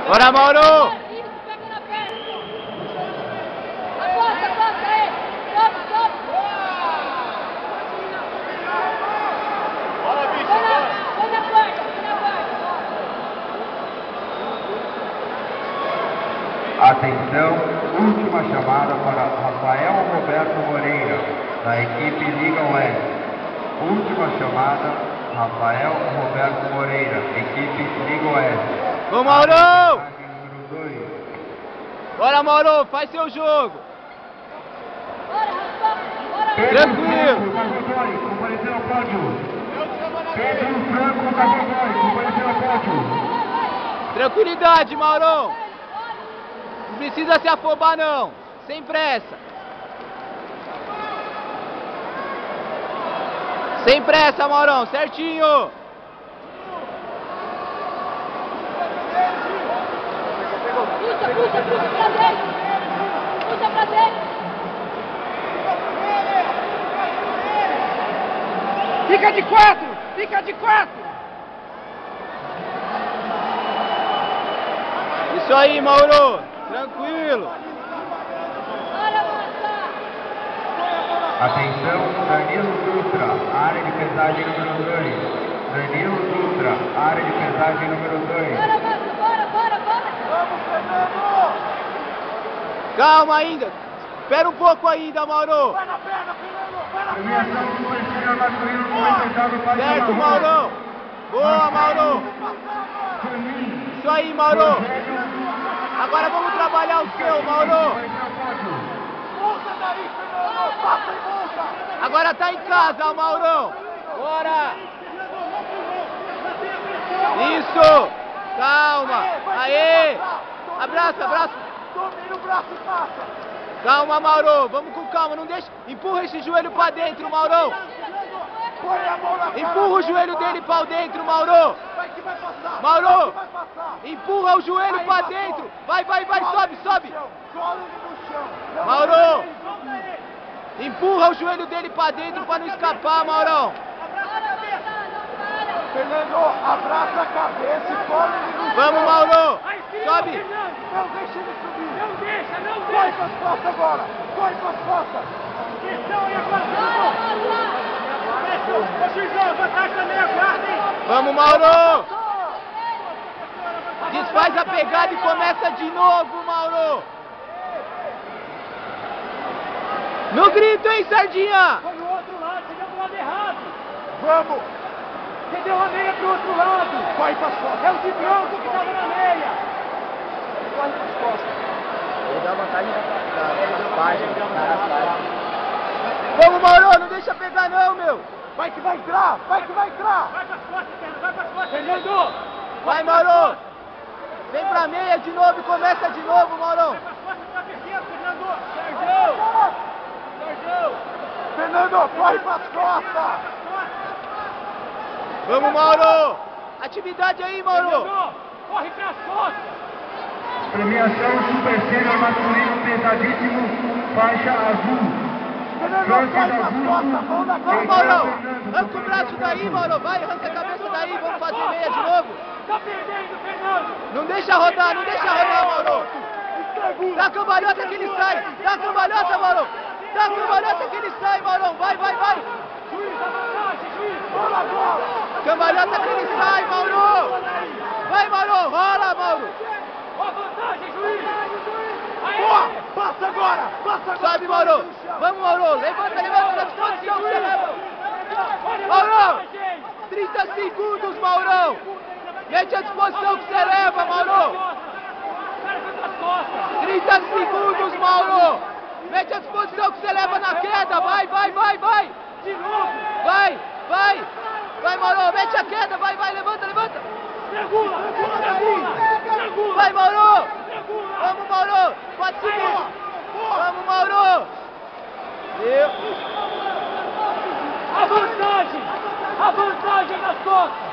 Bora, Mauro! Atenção, última chamada para Rafael Roberto Moreira, da equipe Liga Oeste. Última chamada, Rafael Roberto Moreira, equipe Liga Oeste. Vamos, Mauro! Número 2. Bora, Mauro, faz seu jogo! Tranquilo! Comparecer ao pódio. Pedro Franco, Categórico, comparecer ao pódio. Tranquilidade, Mauro! Não precisa se afobar, não! Sem pressa! Sem pressa, Maurão, certinho! Puxa pra dentro! Puxa pra dentro! Fica de quatro! Fica de quatro! Isso aí, Mauro! Tranquilo! Atenção, Danilo Dutra, área de pesagem número 2. Danilo Dutra, área de pesagem número 2. Bora! Vamos, Fernando! Calma ainda! Espera um pouco ainda, Mauro! Vai na perna, Fernando! Vai na Premiação perna! Super Sênior masculino completado para Certo, Mauro! Boa, Mauro! Isso aí, Mauro! Agora vamos trabalhar o seu, Mauro! Multa daí, Fernando! Passa e multa! Agora tá em casa, Maurão! Bora! Isso! Calma! Aê! Abraça! Domina o braço e passa! Calma, Mauro! Vamos com calma, não deixa... Empurra esse joelho pra dentro, Maurão! Põe a mão na cara! Empurra o joelho dele pra dentro, Mauro! Vai que vai passar! Mauro! Vai passar! Empurra o joelho pra dentro! Vai, sobe! Joga ele no chão! Não Mauro! solta ele. Empurra o joelho dele pra dentro pra não escapar, Maurão! Fernando, abraça a cabeça e cola ele no chão! Vamos, Mauro! Aí, Sobe! Não deixa ele subir! Não deixa! Corre com as costas agora! Corre com as costas! Atenção, e agora! Ô, Xizão, vantagem também, aguarda, hein? Vamos, Mauro! Desfaz a pegada e começa de novo, Mauro! No grito, hein, Sardinha? Foi no outro lado, você deu pro lado errado! Vamos! Você deu a meia pro outro lado! Corre com as costas! É o de branco que tava na meia! Corre com as costas! Ele dá vantagem da página. Vamos, Mauro, não deixa pegar não, meu! Vai que vai entrar! Vai que vai entrar! Vai com as costas, Fernando! Vai com as costas! Fernando! Vai, Mauro! Vem pra meia de novo e começa de novo, Maurão! Vai com as costas, tá perdendo, Fernando! Sérgio! Fernando, corre com as costas! Vamos, Mauro! Atividade aí, Mauro! Fernando, corre pras costas! Premiação Super Sênior masculino pesadíssimo, faixa azul. Fernando, corre com as costas! Mão na Vamos, cara! Maurão! Arranca o braço daí, Mauro! Vai, arranca a cabeça daí, vamos fazer meia de novo! Tá perdendo, Fernando! Não deixa rodar, Mauro! Dá a cambalhota que ele sai! Dá a cambalhota, Mauro! Dá a cambalhota que ele sai, Maurão! Vai! Juiz, a vantagem, juiz! Bola, bola! Cambalhota que ele sai, Mauro! Vai, Mauro! Rola, Mauro! Ó a vantagem, juiz! Boa! Passa agora! Passa agora! Sobe, Mauro! Vamos, Mauro! Levanta na disposição que você leva! Mauro! 30 segundos, Maurão! Mete a disposição que você leva, Mauro! 30 segundos, Mauro! Mete a disposição que você leva na queda! Vai! De novo! Vai, Mauro! Mete a queda! Vai! Levanta! Regula! Vai, Mauro! Vamos, Mauro! 4 segundos! Vamos, Mauro! A vantagem nas costas!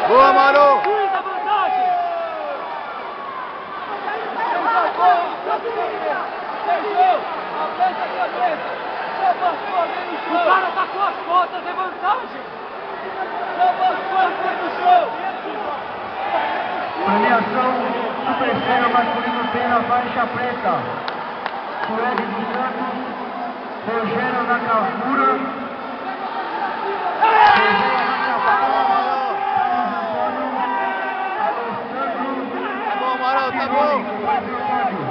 Boa, Mauro! Juiz, a vantagem! O cara tá com as costas, é vantagem! terceiro masculino tem na faixa preta Sueli dos Santos, Rogério Nakamura, Tá bom, Mauro, tá bom.